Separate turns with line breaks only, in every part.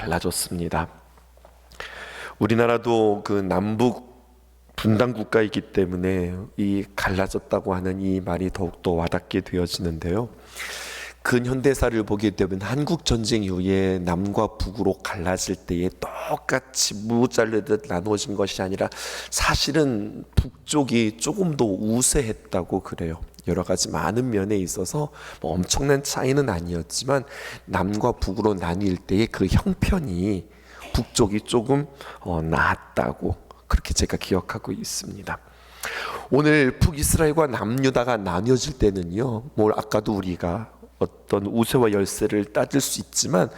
갈라졌습니다. 우리나라도 그 남북 분단 국가이기 때문에 이 갈라졌다고 하는 이 말이 더욱더 와닿게 되어지는데요. 근현대사를 보게 되면 한국 전쟁 이후에 남과 북으로 갈라질 때에 똑같이 무 자르듯 나누어진 것이 아니라 사실은 북쪽이 조금 더 우세했다고 그래요. 여러 가지 많은 면에 있어서 뭐 엄청난 차이는 아니었지만 남과 북으로 나뉠 때의 그 형편이 북쪽이 조금 나았다고 그렇게 제가 기억하고 있습니다. 오늘 북이스라엘과 남유다가 나뉘어질 때는요, 뭘 아까도 우리가 어떤 우세와 열세를 따질 수 있지만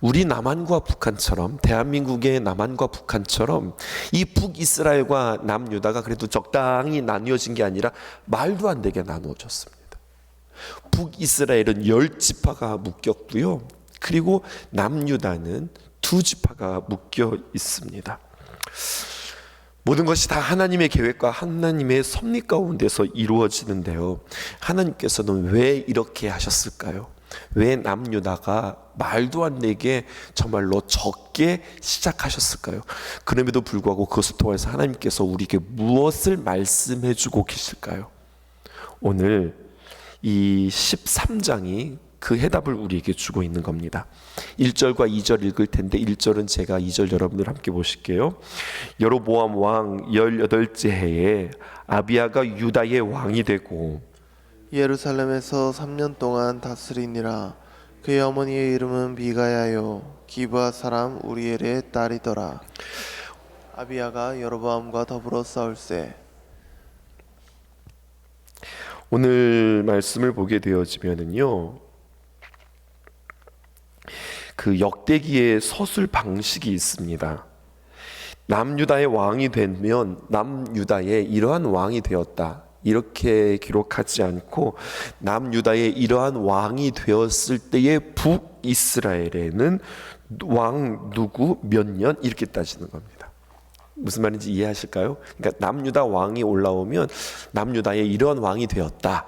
우리 남한과 북한처럼, 대한민국의 남한과 북한처럼 이 북이스라엘과 남유다가 그래도 적당히 나뉘어진 게 아니라 말도 안 되게 나누어졌습니다. 북이스라엘은 10지파가 묶였고요, 그리고 남유다는 2지파가 묶여 있습니다. 모든 것이 다 하나님의 계획과 하나님의 섭리 가운데서 이루어지는데요, 하나님께서는 왜 이렇게 하셨을까요? 왜 남유다가 말도 안 되게 정말로 적게 시작하셨을까요? 그럼에도 불구하고 그것을 통해서 하나님께서 우리에게 무엇을 말씀해 주고 계실까요? 오늘 이 13장이 그 해답을 우리에게 주고 있는 겁니다. 1절과 2절 읽을 텐데 1절은 제가, 2절 여러분들 함께 보실게요. 여로보암 왕 18째 해에 아비야가 유다의 왕이 되고
예루살렘에서 3년 동안 다스리니라. 그의 어머니의 이름은 비가야요 기브아 사람 우리엘의 딸이더라. 아비야가 여로보암과 더불어 싸울세.
오늘 말씀을 보게 되어지면은요, 그 역대기의 서술 방식이 있습니다. 남유다의 왕이 되면 남유다의 이러한 왕이 되었다, 이렇게 기록하지 않고 남유다의 이러한 왕이 되었을 때의 북이스라엘에는 왕 누구 몇 년 이렇게 따지는 겁니다. 무슨 말인지 이해하실까요? 그러니까 남유다 왕이 올라오면 남유다의 이러한 왕이 되었다,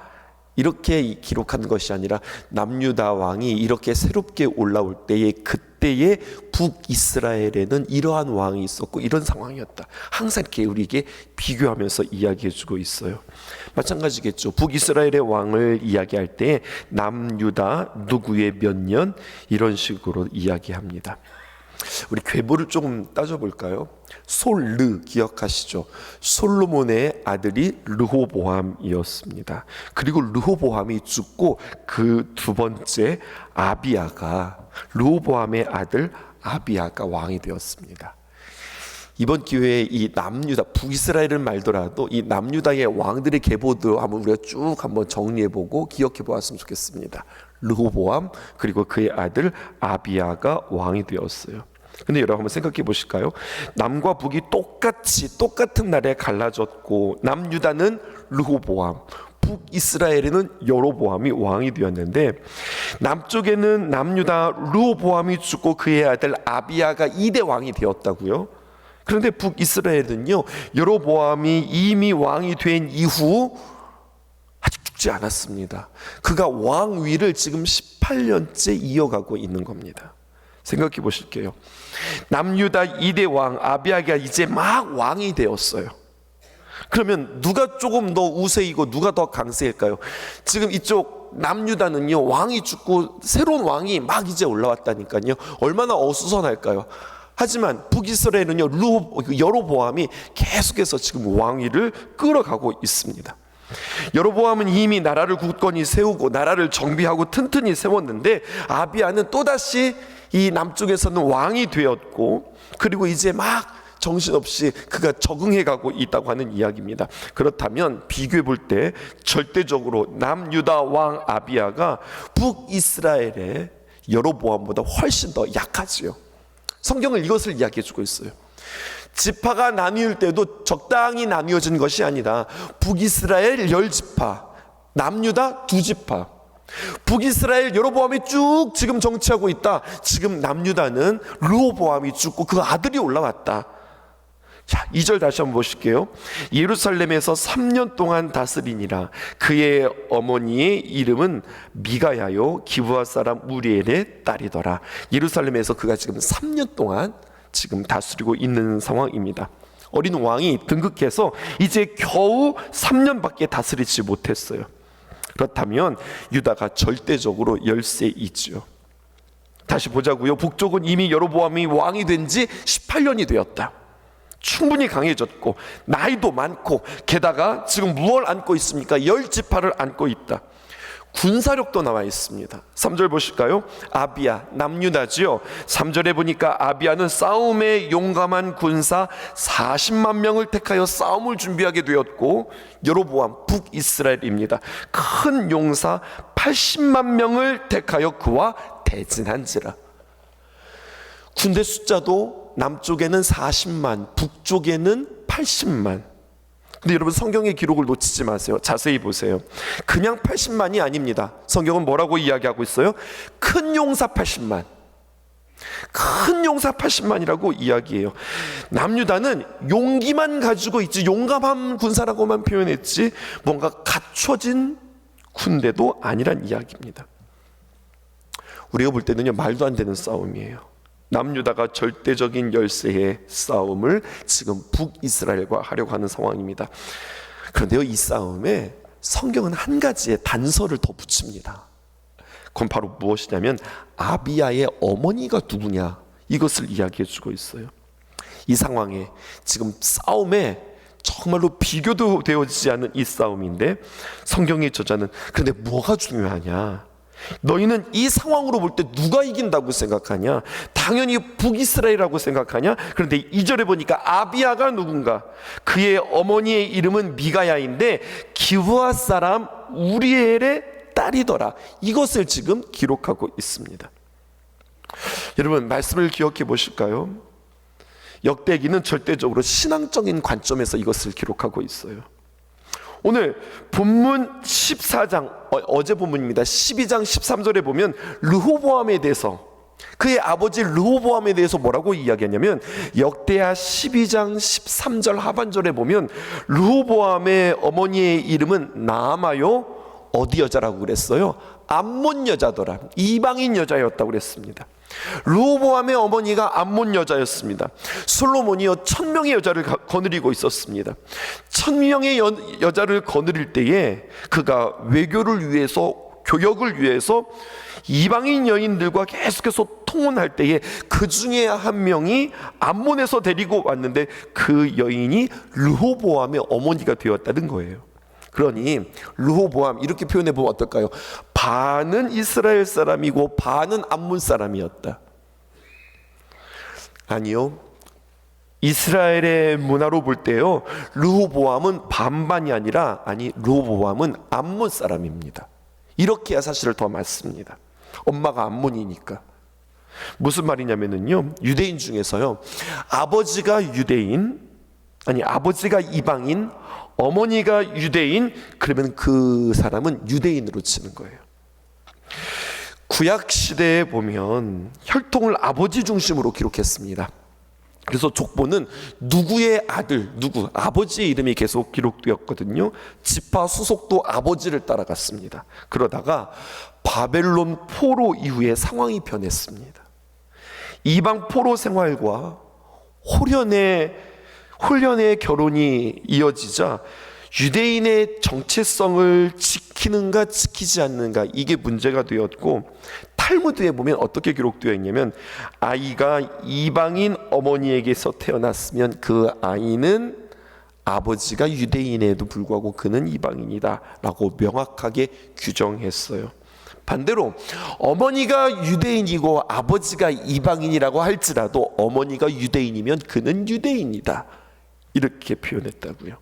이렇게 기록한 것이 아니라 남유다 왕이 이렇게 새롭게 올라올 때에 그때의 북이스라엘에는 이러한 왕이 있었고 이런 상황이었다, 항상 이렇게 우리에게 비교하면서 이야기해주고 있어요. 마찬가지겠죠. 북이스라엘의 왕을 이야기할 때 남유다 누구의 몇 년 이런 식으로 이야기합니다. 우리 괴보를 조금 따져볼까요? 솔르 기억하시죠? 솔로몬의 아들이 르호보암이었습니다. 그리고 르호보암이 죽고 그 두 번째 아비야가, 르호보암의 아들 아비야가 왕이 되었습니다. 이번 기회에 이 남유다, 북이스라엘을 말더라도 이 남유다의 왕들의 계보도 한번 우리가 쭉 한번 정리해보고 기억해보았으면 좋겠습니다. 르호보암 그리고 그의 아들 아비야가 왕이 되었어요. 근데 여러분 한번 생각해 보실까요? 남과 북이 똑같은 날에 갈라졌고 남유다는 르호보암, 북이스라엘에는 여로보암이 왕이 되었는데 남쪽에는 남유다 르호보암이 죽고 그의 아들 아비야가 2대 왕이 되었다고요? 그런데 북이스라엘은요, 여로보암이 이미 왕이 된 이후 아직 죽지 않았습니다. 그가 왕위를 지금 18년째 이어가고 있는 겁니다. 생각해 보실게요. 남유다 2대 왕 아비야가 이제 막 왕이 되었어요. 그러면 누가 조금 더 우세이고 누가 더 강세일까요? 지금 이쪽 남유다는요, 왕이 죽고 새로운 왕이 막 이제 올라왔다니까요. 얼마나 어수선할까요? 하지만 북이스라엘은요, 여로보암이 계속해서 지금 왕위를 끌어가고 있습니다. 여로보암은 이미 나라를 굳건히 세우고 나라를 정비하고 튼튼히 세웠는데 아비야는 또다시 이 남쪽에서는 왕이 되었고 그리고 이제 막 정신없이 그가 적응해가고 있다고 하는 이야기입니다. 그렇다면 비교해 볼 때 절대적으로 남유다 왕 아비야가 북이스라엘의 여로보암보다 훨씬 더 약하지요. 성경은 이것을 이야기해 주고 있어요. 지파가 나뉘을 때도 적당히 나뉘어진 것이 아니라 북이스라엘 10지파, 남유다 2지파, 북이스라엘 여로보암이 쭉 지금 정치하고 있다. 지금 남유다는 르호보암이 죽고 그 아들이 올라왔다. 자, 2절 다시 한번 보실게요. 예루살렘에서 3년 동안 다스리니라. 그의 어머니의 이름은 미가야요 기브아 사람 우리엘의 딸이더라. 예루살렘에서 그가 지금 3년 동안 지금 다스리고 있는 상황입니다. 어린 왕이 등극해서 이제 겨우 3년밖에 다스리지 못했어요. 그렇다면 유다가 절대적으로 열세이지요. 다시 보자고요. 북쪽은 이미 여로보암이 왕이 된 지 18년이 되었다. 충분히 강해졌고 나이도 많고 게다가 지금 무엇을 안고 있습니까? 10지파를 안고 있다. 군사력도 나와 있습니다. 3절 보실까요? 아비야, 남유다지요. 3절에 보니까 아비야는 싸움에 용감한 군사 40만 명을 택하여 싸움을 준비하게 되었고, 여로보암 북이스라엘입니다. 큰 용사 80만 명을 택하여 그와 대진한지라. 군대 숫자도 남쪽에는 40만, 북쪽에는 80만. 근데 여러분, 성경의 기록을 놓치지 마세요. 자세히 보세요. 그냥 80만이 아닙니다. 성경은 뭐라고 이야기하고 있어요? 큰 용사 80만. 큰 용사 80만이라고 이야기해요. 남유다는 용기만 가지고 있지, 용감한 군사라고만 표현했지 뭔가 갖춰진 군대도 아니란 이야기입니다. 우리가 볼 때는요, 말도 안 되는 싸움이에요. 남유다가 절대적인 열세의 싸움을 지금 북이스라엘과 하려고 하는 상황입니다. 그런데요, 이 싸움에 성경은 한 가지의 단서를 더 붙입니다. 그건 바로 무엇이냐면 아비야의 어머니가 누구냐, 이것을 이야기해 주고 있어요. 이 상황에 지금 싸움에 정말로 비교도 되어지지 않은 이 싸움인데, 성경의 저자는 그런데 뭐가 중요하냐, 너희는 이 상황으로 볼 때 누가 이긴다고 생각하냐? 당연히 북이스라엘이라고 생각하냐? 그런데 2절에 보니까 아비야가 누군가? 그의 어머니의 이름은 미가야인데 기브아 사람 우리엘의 딸이더라. 이것을 지금 기록하고 있습니다. 여러분, 말씀을 기억해 보실까요? 역대기는 절대적으로 신앙적인 관점에서 이것을 기록하고 있어요. 오늘 본문 14장, 어제 본문입니다. 12장 13절에 보면 르호보암에 대해서, 그의 아버지 르호보암에 대해서 뭐라고 이야기하냐면, 역대하 12장 13절 하반절에 보면 르호보암의 어머니의 이름은 나아마요 어디 여자라고 그랬어요? 암몬 여자더라. 이방인 여자였다고 그랬습니다. 르호보암의 어머니가 암몬 여자였습니다. 솔로몬이요 1000명의 여자를 거느리고 있었습니다. 1000명의 여자를 거느릴 때에 그가 외교를 위해서, 교역을 위해서 이방인 여인들과 계속해서 통혼할 때에 그 중에 한 명이 암몬에서 데리고 왔는데 그 여인이 르호보암의 어머니가 되었다는 거예요. 그러니 르호보암, 이렇게 표현해 보면 어떨까요? 반은 이스라엘 사람이고 반은 암몬 사람이었다. 아니요, 이스라엘의 문화로 볼 때요, 르호보암은 반반이 아니라, 르호보암은 암몬 사람입니다. 이렇게 해야 사실을 더 맞습니다. 엄마가 암몬이니까. 무슨 말이냐면요, 유대인 중에서요, 아버지가 이방인, 어머니가 유대인, 그러면 그 사람은 유대인으로 치는 거예요. 구약 시대에 보면 혈통을 아버지 중심으로 기록했습니다. 그래서 족보는 누구의 아들, 아버지의 이름이 계속 기록되었거든요. 지파 수속도 아버지를 따라갔습니다. 그러다가 바벨론 포로 이후에 상황이 변했습니다. 이방 포로 생활과 홀연의 결혼이 이어지자 유대인의 정체성을 지키는가 지키지 않는가, 이게 문제가 되었고, 탈무드에 보면 어떻게 기록되어 있냐면, 아이가 이방인 어머니에게서 태어났으면 그 아이는 아버지가 유대인에도 불구하고 그는 이방인이다 라고 명확하게 규정했어요. 반대로 어머니가 유대인이고 아버지가 이방인이라고 할지라도 어머니가 유대인이면 그는 유대인이다, 이렇게 표현했다고요.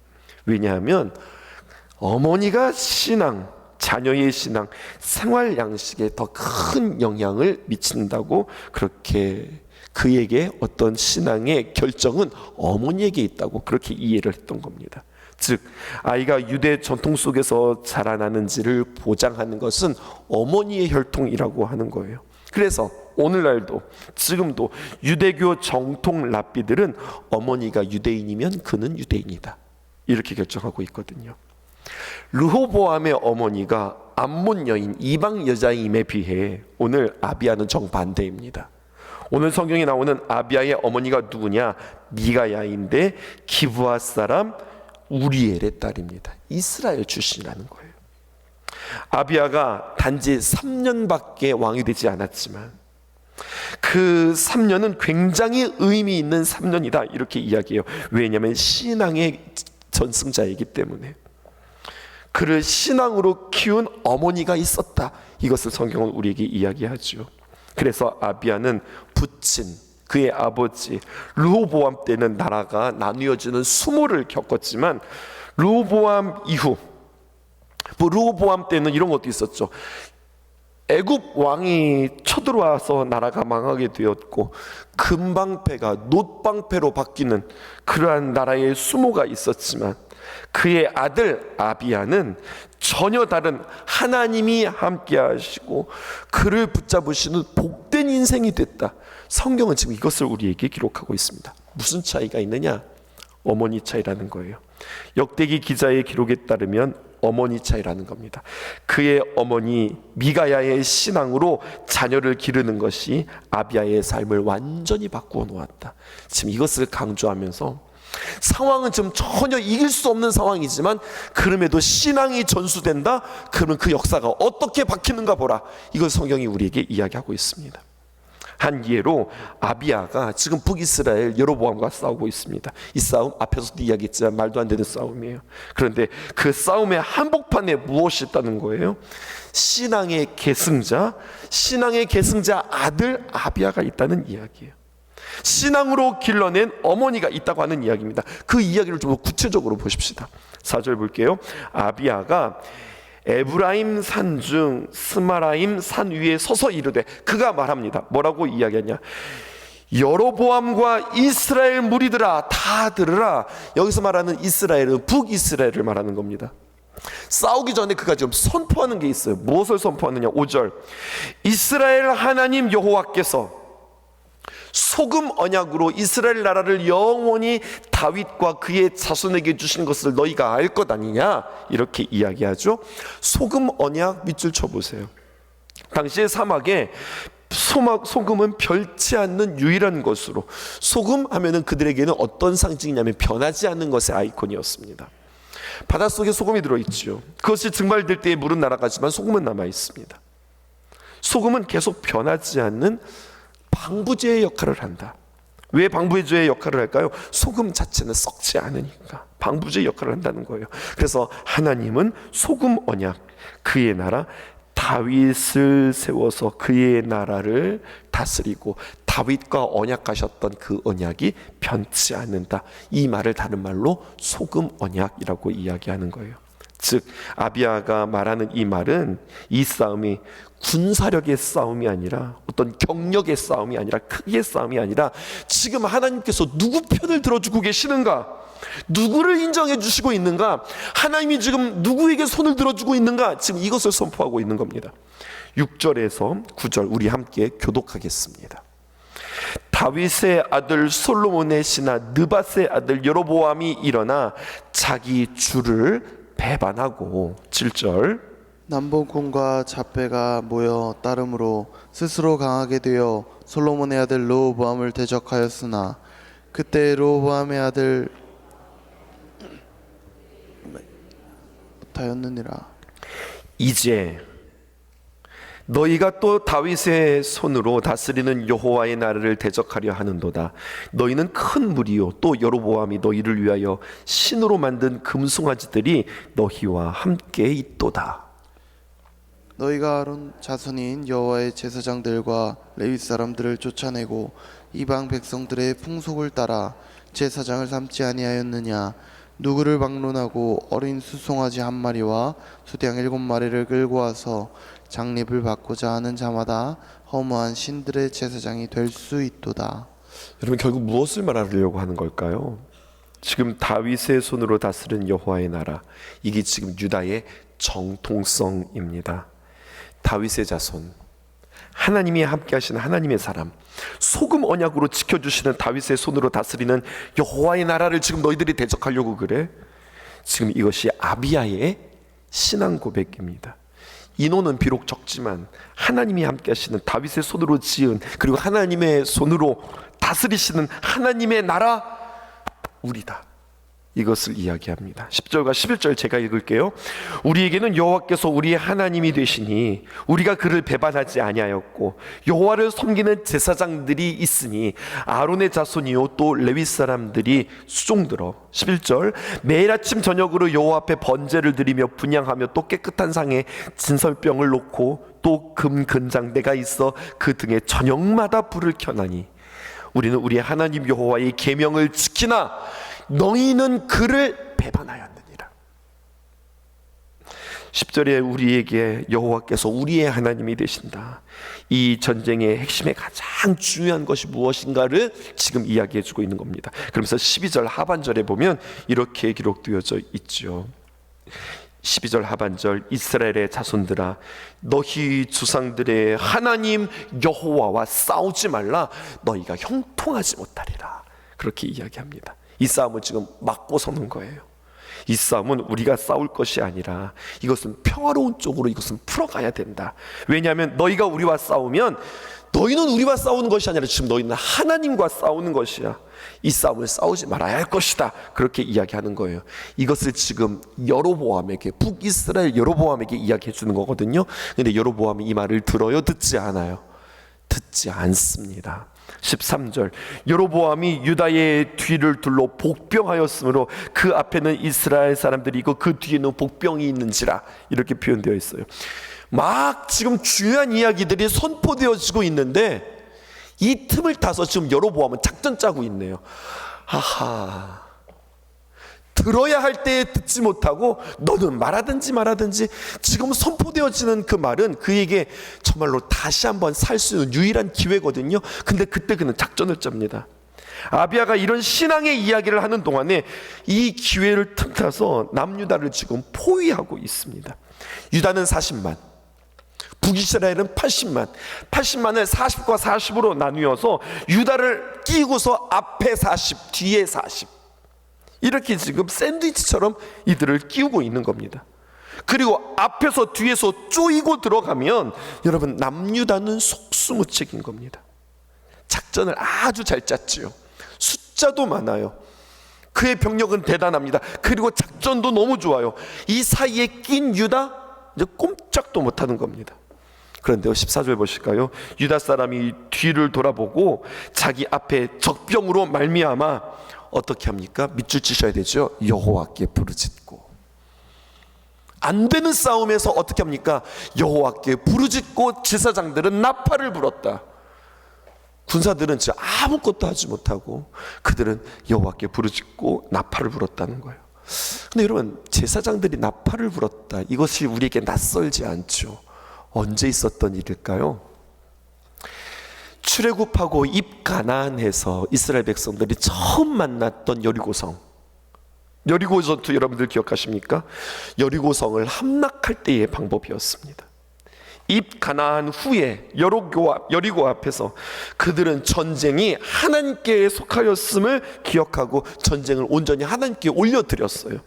왜냐하면 어머니가 신앙, 자녀의 신앙, 생활 양식에 더 큰 영향을 미친다고, 그렇게 그에게 어떤 신앙의 결정은 어머니에게 있다고 그렇게 이해를 했던 겁니다. 즉, 아이가 유대 전통 속에서 자라나는지를 보장하는 것은 어머니의 혈통이라고 하는 거예요. 그래서 오늘날도 지금도 유대교 정통 랍비들은 어머니가 유대인이면 그는 유대인이다, 이렇게 결정하고 있거든요. 르호보암의 어머니가 암몬 여인, 이방 여자임에 비해 오늘 아비야는 정반대입니다. 오늘 성경에 나오는 아비야의 어머니가 누구냐? 미가야인데 기브아 사람 우리엘의 딸입니다. 이스라엘 출신이라는 거예요. 아비야가 단지 3년밖에 왕이 되지 않았지만 그 3년은 굉장히 의미 있는 3년이다, 이렇게 이야기해요. 왜냐하면 신앙의 전승자이기 때문에. 그를 신앙으로 키운 어머니가 있었다, 이것을 성경은 우리에게 이야기하죠. 그래서 아비야는 부친 그의 아버지 르호보암 때는 나라가 나뉘어지는 수모를 겪었지만 르호보암 이후, 르호보암 때는 이런 것도 있었죠. 애굽 왕이 쳐들어와서 나라가 망하게 되었고 금방패가 놋방패로 바뀌는 그러한 나라의 수모가 있었지만 그의 아들 아비야는 전혀 다른, 하나님이 함께 하시고 그를 붙잡으시는 복된 인생이 됐다. 성경은 지금 이것을 우리에게 기록하고 있습니다. 무슨 차이가 있느냐? 어머니 차이라는 거예요. 역대기 기자의 기록에 따르면 어머니 차이라는 겁니다. 그의 어머니 미가야의 신앙으로 자녀를 기르는 것이 아비야의 삶을 완전히 바꾸어 놓았다. 지금 이것을 강조하면서 상황은 지금 전혀 이길 수 없는 상황이지만 그럼에도 신앙이 전수된다? 그러면 그 역사가 어떻게 바뀌는가 보라. 이걸 성경이 우리에게 이야기하고 있습니다. 한 예로 아비야가 지금 북이스라엘 여로보암과 싸우고 있습니다. 이 싸움 앞에서도 이야기했지만 말도 안 되는 싸움이에요. 그런데 그 싸움의 한복판에 무엇이 있다는 거예요? 신앙의 계승자 아들 아비야가 있다는 이야기예요. 신앙으로 길러낸 어머니가 있다고 하는 이야기입니다. 그 이야기를 좀 구체적으로 보십시다. 4절 볼게요. 아비야가 에브라임 산 중 스마라임 산 위에 서서 이르되, 그가 말합니다. 뭐라고 이야기하냐? 여로보암과 이스라엘 무리들아 다 들으라. 여기서 말하는 이스라엘은 북이스라엘을 말하는 겁니다. 싸우기 전에 그가 지금 선포하는 게 있어요. 무엇을 선포하느냐? 5절 이스라엘 하나님 여호와께서 소금 언약으로 이스라엘 나라를 영원히 다윗과 그의 자손에게 주신 것을 너희가 알 것 아니냐, 이렇게 이야기하죠. 소금 언약 밑줄 쳐보세요. 당시의 사막에 소금은 별치 않는 유일한 것으로, 소금 하면은 그들에게는 어떤 상징이냐면 변하지 않는 것의 아이콘이었습니다. 바닷속에 소금이 들어있죠. 그것이 증발될 때에 물은 날아가지만 소금은 남아있습니다. 소금은 계속 변하지 않는 방부제의 역할을 한다. 왜 방부제의 역할을 할까요? 소금 자체는 썩지 않으니까 방부제의 역할을 한다는 거예요. 그래서 하나님은 소금 언약, 그의 나라 다윗을 세워서 그의 나라를 다스리고 다윗과 언약하셨던 그 언약이 변치 않는다. 이 말을 다른 말로 소금 언약이라고 이야기하는 거예요. 즉 아비야가 말하는 이 말은 이 싸움이 군사력의 싸움이 아니라 어떤 경력의 싸움이 아니라 크기의 싸움이 아니라 지금 하나님께서 누구 편을 들어주고 계시는가, 누구를 인정해 주시고 있는가, 하나님이 지금 누구에게 손을 들어주고 있는가, 지금 이것을 선포하고 있는 겁니다. 6절에서 9절 우리 함께 교독하겠습니다. 다윗의 아들 솔로몬의 신하 느밧의 아들 여로보암이 일어나 자기 주를 배반하고, 7절
남봉꾼과 잡배가 모여 따름으로 스스로 강하게 되어 솔로몬의 아들 르호보암을 대적하였으나 그때 르호보암의 아들 다였느니라.
이제 너희가 또 다윗의 손으로 다스리는 여호와의 나라를 대적하려 하는도다. 너희는 큰 무리요 또 여로보암이 너희를 위하여 신으로 만든 금송아지들이 너희와 함께 있도다.
너희가 아론 자손인 여호와의 제사장들과 레위 사람들을 쫓아내고 이방 백성들의 풍속을 따라 제사장을 삼지 아니하였느냐? 누구를 막론하고 어린 수송아지 한 마리와 수양 7마리를 끌고 와서 장립을 받고자 하는 자마다 허무한 신들의 제사장이 될 수 있도다.
여러분, 결국 무엇을 말하려고 하는 걸까요? 지금 다윗의 손으로 다스린 여호와의 나라, 이게 지금 유다의 정통성입니다. 다윗의 자손, 하나님이 함께 하시는 하나님의 사람, 소금 언약으로 지켜주시는 다윗의 손으로 다스리는 여호와의 나라를 지금 너희들이 대적하려고 그래? 지금 이것이 아비야의 신앙 고백입니다. 인원은 비록 적지만 하나님이 함께 하시는 다윗의 손으로 지은, 그리고 하나님의 손으로 다스리시는 하나님의 나라, 우리다, 이것을 이야기합니다. 10절과 11절 제가 읽을게요. 우리에게는 여호와께서 우리의 하나님이 되시니 우리가 그를 배반하지 아니하였고, 여호와를 섬기는 제사장들이 있으니 아론의 자손이요 또 레위 사람들이 수종들어. 11절, 매일 아침 저녁으로 여호와 앞에 번제를 드리며 분향하며, 또 깨끗한 상에 진설병을 놓고 또 금 근장대가 있어 그 등에 저녁마다 불을 켜나니, 우리는 우리의 하나님 여호와의 계명을 지키나 너희는 그를 배반하였느니라. 10절에 우리에게 여호와께서 우리의 하나님이 되신다, 이 전쟁의 핵심의 가장 중요한 것이 무엇인가를 지금 이야기해 주고 있는 겁니다. 그러면서 12절 하반절에 보면 이렇게 기록되어져 있죠. 12절 하반절, 이스라엘의 자손들아, 너희 조상들의 하나님 여호와와 싸우지 말라, 너희가 형통하지 못하리라, 그렇게 이야기합니다. 이 싸움을 지금 막고 서는 거예요. 이 싸움은 우리가 싸울 것이 아니라 이것은 평화로운 쪽으로 이것은 풀어가야 된다. 왜냐하면 너희가 우리와 싸우면 너희는 우리와 싸우는 것이 아니라 지금 너희는 하나님과 싸우는 것이야. 이 싸움을 싸우지 말아야 할 것이다, 그렇게 이야기하는 거예요. 이것을 지금 여로보암에게, 북이스라엘 여로보암에게 이야기해 주는 거거든요. 근데 여로보암이 이 말을 들어요? 듣지 않아요? 듣지 않습니다. 13절, 여로보암이 유다의 뒤를 둘러 복병하였으므로 그 앞에는 이스라엘 사람들이 있고 그 뒤에는 복병이 있는지라, 이렇게 표현되어 있어요. 막 지금 중요한 이야기들이 선포되어지고 있는데 이 틈을 타서 지금 여로보암은 작전 짜고 있네요. 하하, 들어야 할 때 듣지 못하고 너는 말하든지 지금 선포되어지는 그 말은 그에게 정말로 다시 한번 살 수 있는 유일한 기회거든요. 근데 그때 그는 작전을 짭니다. 아비야가 이런 신앙의 이야기를 하는 동안에 이 기회를 틈타서 남유다를 지금 포위하고 있습니다. 유다는 40만, 북이스라엘은 80만, 80만을 40과 40으로 나누어서 유다를 끼고서 앞에 40, 뒤에 40, 이렇게 지금 샌드위치처럼 이들을 끼우고 있는 겁니다. 그리고 앞에서 뒤에서 쪼이고 들어가면 여러분, 남유다는 속수무책인 겁니다. 작전을 아주 잘 짰지요. 숫자도 많아요. 그의 병력은 대단합니다. 그리고 작전도 너무 좋아요. 이 사이에 낀 유다, 이제 꼼짝도 못하는 겁니다. 그런데요, 14절 보실까요? 유다 사람이 뒤를 돌아보고 자기 앞에 적병으로 말미암아 어떻게 합니까? 밑줄 치셔야 되죠. 여호와께 부르짖고. 안 되는 싸움에서 어떻게 합니까? 여호와께 부르짖고 제사장들은 나팔을 불었다. 군사들은 진짜 아무것도 하지 못하고 그들은 여호와께 부르짖고 나팔을 불었다는 거예요. 근데 여러분, 제사장들이 나팔을 불었다, 이것이 우리에게 낯설지 않죠. 언제 있었던 일일까요? 출애굽하고 입가나안에서 이스라엘 백성들이 처음 만났던 여리고성, 여리고 전투 여러분들 기억하십니까? 여리고성을 함락할 때의 방법이었습니다. 입가나안 후에 여리고 앞에서 그들은 전쟁이 하나님께 속하였음을 기억하고 전쟁을 온전히 하나님께 올려드렸어요.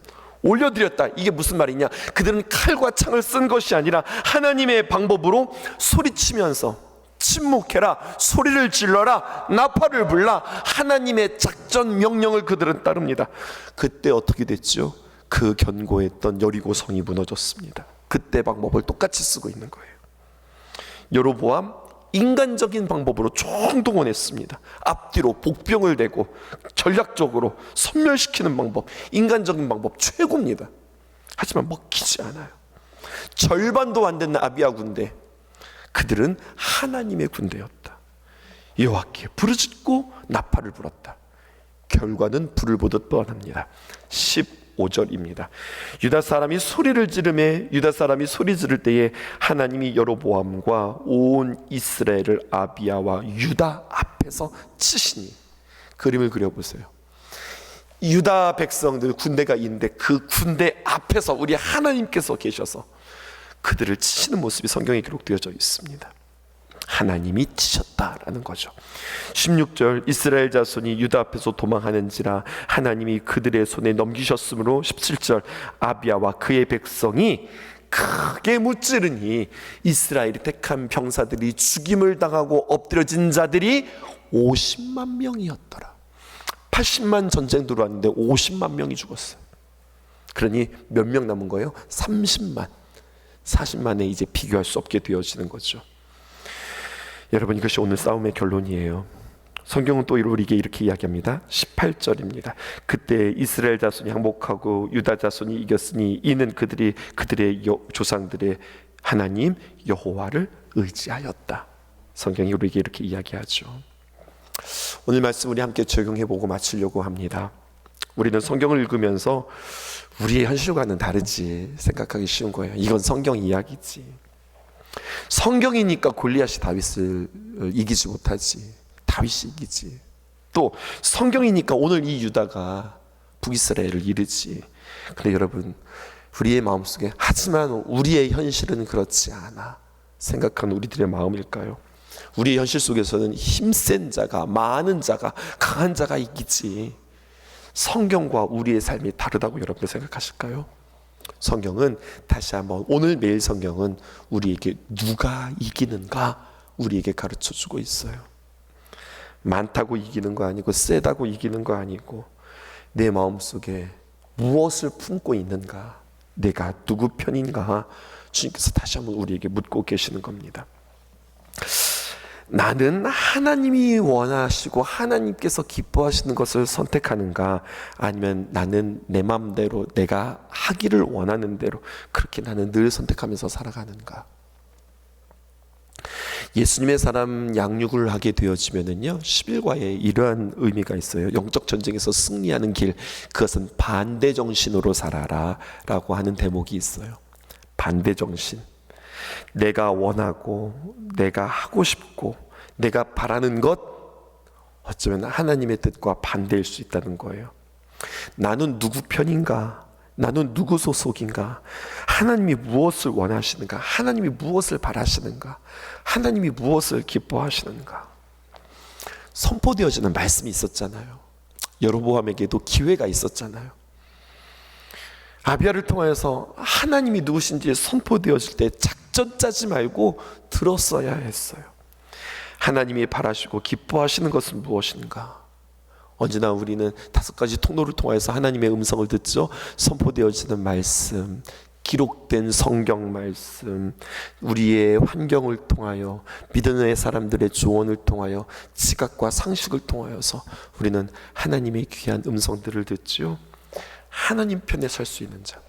올려드렸다, 이게 무슨 말이냐? 그들은 칼과 창을 쓴 것이 아니라 하나님의 방법으로 소리치면서 침묵해라, 소리를 질러라, 나팔을 불라, 하나님의 작전 명령을 그들은 따릅니다. 그때 어떻게 됐죠? 그 견고했던 여리고성이 무너졌습니다. 그때 방법을 똑같이 쓰고 있는 거예요. 여로보암, 인간적인 방법으로 총동원했습니다. 앞뒤로 복병을 대고 전략적으로 섬멸시키는 방법, 인간적인 방법 최고입니다. 하지만 먹히지 않아요. 절반도 안 되는 아비야 군대, 그들은 하나님의 군대였다. 여호와께 부르짖고 나팔을 불었다. 결과는 불을 보듯 뻔합니다. 15절입니다. 유다 사람이 소리를 지르매, 유다 사람이 소리 지를 때에 하나님이 여로보암과 온 이스라엘을 아비야와 유다 앞에서 치시니. 그림을 그려보세요. 유다 백성들 군대가 있는데 그 군대 앞에서 우리 하나님께서 계셔서 그들을 치시는 모습이 성경에 기록되어져 있습니다. 하나님이 치셨다라는 거죠. 16절 이스라엘 자손이 유다 앞에서 도망하는지라 하나님이 그들의 손에 넘기셨으므로 17절 아비야와 그의 백성이 크게 무찌르니 이스라엘이 택한 병사들이 죽임을 당하고 엎드려진 자들이 50만 명이었더라. 80만 전쟁 들어왔는데 50만 명이 죽었어요. 그러니 몇 명 남은 거예요? 30만. 40만에 이제 비교할 수 없게 되어지는 거죠. 여러분, 이것이 오늘 싸움의 결론이에요. 성경은 또 우리에게 이렇게 이야기합니다. 18절입니다. 그때 이스라엘 자손이 항복하고 유다 자손이 이겼으니 이는 그들이 그들의 조상들의 하나님 여호와를 의지하였다. 성경이 우리에게 이렇게 이야기하죠. 오늘 말씀 우리 함께 적용해보고 마치려고 합니다. 우리는 성경을 읽으면서 우리의 현실과는 다르지 생각하기 쉬운 거예요. 이건 성경 이야기지. 성경이니까 골리앗이 다윗을 이기지 못하지. 다윗이 이기지. 또 성경이니까 오늘 이 유다가 북이스라엘을 이르지. 근데 여러분, 우리의 마음속에 하지만 우리의 현실은 그렇지 않아 생각하는 우리들의 마음일까요? 우리의 현실 속에서는 힘센 자가, 많은 자가, 강한 자가 이기지. 성경과 우리의 삶이 다르다고 여러분 생각하실까요? 성경은 다시 한번 오늘 매일 성경은 우리에게 누가 이기는가 우리에게 가르쳐주고 있어요. 많다고 이기는 거 아니고 세다고 이기는 거 아니고 내 마음속에 무엇을 품고 있는가, 내가 누구 편인가 주님께서 다시 한번 우리에게 묻고 계시는 겁니다. 나는 하나님이 원하시고 하나님께서 기뻐하시는 것을 선택하는가, 아니면 나는 내 마음대로 내가 하기를 원하는 대로 그렇게 나는 늘 선택하면서 살아가는가. 예수님의 사람 양육을 하게 되어지면은요, 11과에 이러한 의미가 있어요. 영적 전쟁에서 승리하는 길, 그것은 반대 정신으로 살아라 라고 하는 대목이 있어요. 반대 정신. 내가 원하고 내가 하고 싶고 내가 바라는 것, 어쩌면 하나님의 뜻과 반대일 수 있다는 거예요. 나는 누구 편인가? 나는 누구 소속인가? 하나님이 무엇을 원하시는가? 하나님이 무엇을 바라시는가? 하나님이 무엇을 기뻐하시는가? 선포되어지는 말씀이 있었잖아요. 여로보암에게도 기회가 있었잖아요. 아비야를 통하여서 하나님이 누구신지 선포되어질 때 작전 짜지 말고 들었어야 했어요. 하나님이 바라시고 기뻐하시는 것은 무엇인가? 언제나 우리는 5가지 통로를 통하여서 하나님의 음성을 듣죠. 선포되어지는 말씀, 기록된 성경 말씀, 우리의 환경을 통하여, 믿는 사람들의 조언을 통하여, 지각과 상식을 통하여서 우리는 하나님의 귀한 음성들을 듣죠. 하나님 편에 설 수 있는 자,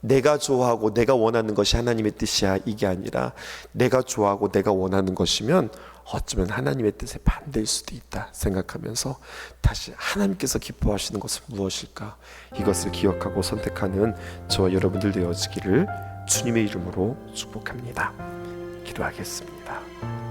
내가 좋아하고 내가 원하는 것이 하나님의 뜻이야 이게 아니라 내가 좋아하고 내가 원하는 것이면 어쩌면 하나님의 뜻에 반대일 수도 있다 생각하면서 다시 하나님께서 기뻐하시는 것은 무엇일까, 이것을 기억하고 선택하는 저와 여러분들 되어지기를 주님의 이름으로 축복합니다. 기도하겠습니다.